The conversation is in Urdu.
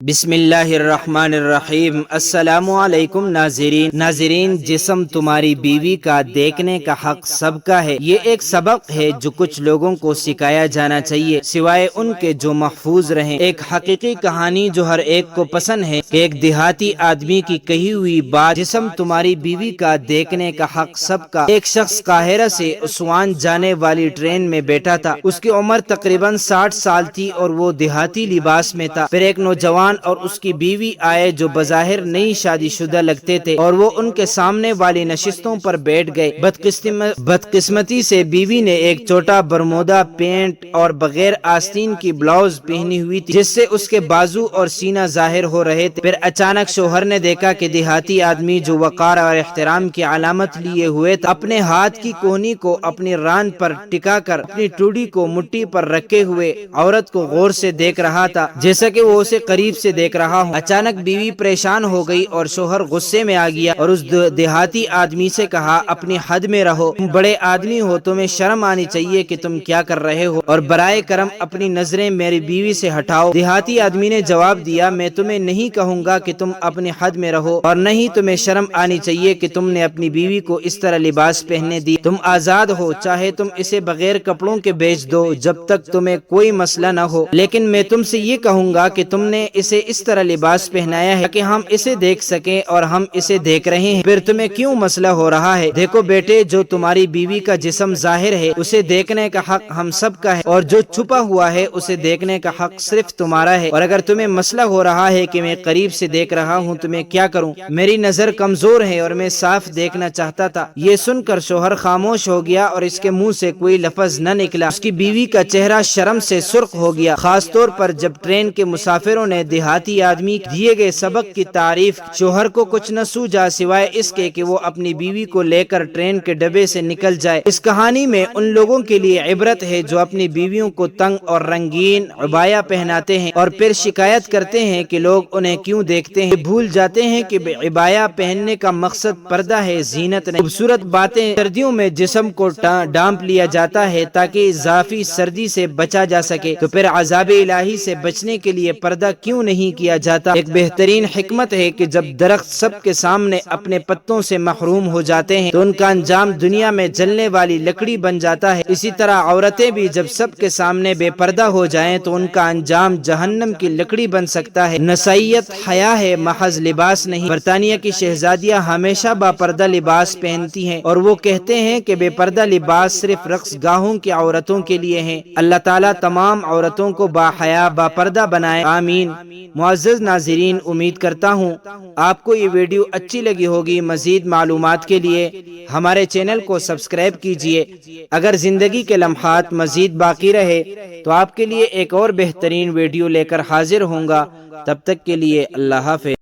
بسم اللہ الرحمن الرحیم۔ السلام علیکم ناظرین، جسم تمہاری بیوی کا دیکھنے کا حق سب کا ہے۔ یہ ایک سبق ہے جو کچھ لوگوں کو سکھایا جانا چاہیے سوائے ان کے جو محفوظ رہیں۔ ایک حقیقی کہانی جو ہر ایک کو پسند ہے کہ ایک دیہاتی آدمی کی کہی ہوئی بات، جسم تمہاری بیوی کا دیکھنے کا حق سب کا۔ ایک شخص قاہرہ سے اسوان جانے والی ٹرین میں بیٹھا تھا۔ اس کی عمر تقریباً 60 سال تھی اور وہ دیہاتی لباس میں تھا۔ پھر ایک نوجوان اور اس کی بیوی آئے جو بظاہر نئی شادی شدہ لگتے تھے اور وہ ان کے سامنے والی نشستوں پر بیٹھ گئے۔ بدقسمتی سے بیوی نے ایک چھوٹا برمودا پینٹ اور بغیر آستین کی بلاؤز پہنی ہوئی تھی جس سے اس کے بازو اور سینہ ظاہر ہو رہے تھے۔ پھر اچانک شوہر نے دیکھا کہ دیہاتی آدمی جو وقار اور احترام کی علامت لیے ہوئے تھا، اپنے ہاتھ کی کونی کو اپنی ران پر ٹکا کر اپنی ٹوڈی کو مٹھی پر رکھے ہوئے عورت کو غور سے دیکھ رہا تھا جیسا کہ وہ اسے قریب سے دیکھ رہا ہوں۔ اچانک بیوی پریشان ہو گئی اور شوہر غصے میں آ گیا اور اس دیہاتی آدمی سے کہا، اپنی حد میں رہو، تم بڑے آدمی ہو، تمہیں شرم آنی چاہیے کہ تم کیا کر رہے ہو، اور برائے کرم اپنی نظریں میری بیوی سے ہٹاؤ۔ دیہاتی آدمی نے جواب دیا، میں تمہیں نہیں کہوں گا کہ تم اپنی حد میں رہو، اور نہ ہی تمہیں شرم آنی چاہیے کہ تم نے اپنی بیوی کو اس طرح لباس پہننے دی۔ تم آزاد ہو، چاہے تم اسے بغیر کپڑوں کے بیچ دو جب تک تمہیں کوئی مسئلہ نہ ہو، لیکن میں تم سے یہ کہوں گا کہ تم نے اسے اس طرح لباس پہنایا ہے کہ ہم اسے دیکھ سکیں اور ہم اسے دیکھ رہے ہیں، پھر تمہیں کیوں مسئلہ ہو رہا ہے؟ دیکھو بیٹے، جو تمہاری بیوی کا جسم ظاہر ہے اسے دیکھنے کا حق ہم سب کا ہے، اور جو چھپا ہوا ہے اسے دیکھنے کا حق صرف تمہارا ہے۔ اور اگر تمہیں مسئلہ ہو رہا ہے کہ میں قریب سے دیکھ رہا ہوں تو میں کیا کروں؟ میری نظر کمزور ہے اور میں صاف دیکھنا چاہتا تھا۔ یہ سن کر شوہر خاموش ہو گیا اور اس کے منہ سے کوئی لفظ نہ نکلا۔ اس کی بیوی کا چہرہ شرم سے سرخ ہو گیا، خاص طور پر جب ٹرین کے مسافروں نے دیہاتی آدمی دیے گئے سبق کی تعریف۔ شوہر کو کچھ نہ سوجا سوائے اس کے کہ وہ اپنی بیوی کو لے کر ٹرین کے ڈبے سے نکل جائے۔ اس کہانی میں ان لوگوں کے لیے عبرت ہے جو اپنی بیویوں کو تنگ اور رنگین عبایا پہناتے ہیں اور پھر شکایت کرتے ہیں کہ لوگ انہیں کیوں دیکھتے ہیں۔ بھول جاتے ہیں کہ عبایا پہننے کا مقصد پردہ ہے، زینت نہیں۔ خوبصورت باتیں سردیوں میں جسم کو ڈانپ لیا جاتا ہے تاکہ اضافی سردی سے بچا جا سکے، تو پھر عذاب الہی سے بچنے کے لیے پردہ کیوں نہیں کیا جاتا؟ ایک بہترین حکمت ہے کہ جب درخت سب کے سامنے اپنے پتوں سے محروم ہو جاتے ہیں تو ان کا انجام دنیا میں جلنے والی لکڑی بن جاتا ہے۔ اسی طرح عورتیں بھی جب سب کے سامنے بے پردہ ہو جائیں تو ان کا انجام جہنم کی لکڑی بن سکتا ہے۔ نسائیت حیا ہے، محض لباس نہیں۔ برطانیہ کی شہزادیاں ہمیشہ با پردہ لباس پہنتی ہیں اور وہ کہتے ہیں کہ بے پردہ لباس صرف رقص گاہوں کی عورتوں کے لیے ہیں۔ اللہ تعالیٰ تمام عورتوں کو با حیا با پردہ بنائے، آمین۔ معزز ناظرین، امید کرتا ہوں آپ کو یہ ویڈیو اچھی لگی ہوگی۔ مزید معلومات کے لیے ہمارے چینل کو سبسکرائب کیجیے۔ اگر زندگی کے لمحات مزید باقی رہے تو آپ کے لیے ایک اور بہترین ویڈیو لے کر حاضر ہوں گا۔ تب تک کے لیے اللہ حافظ۔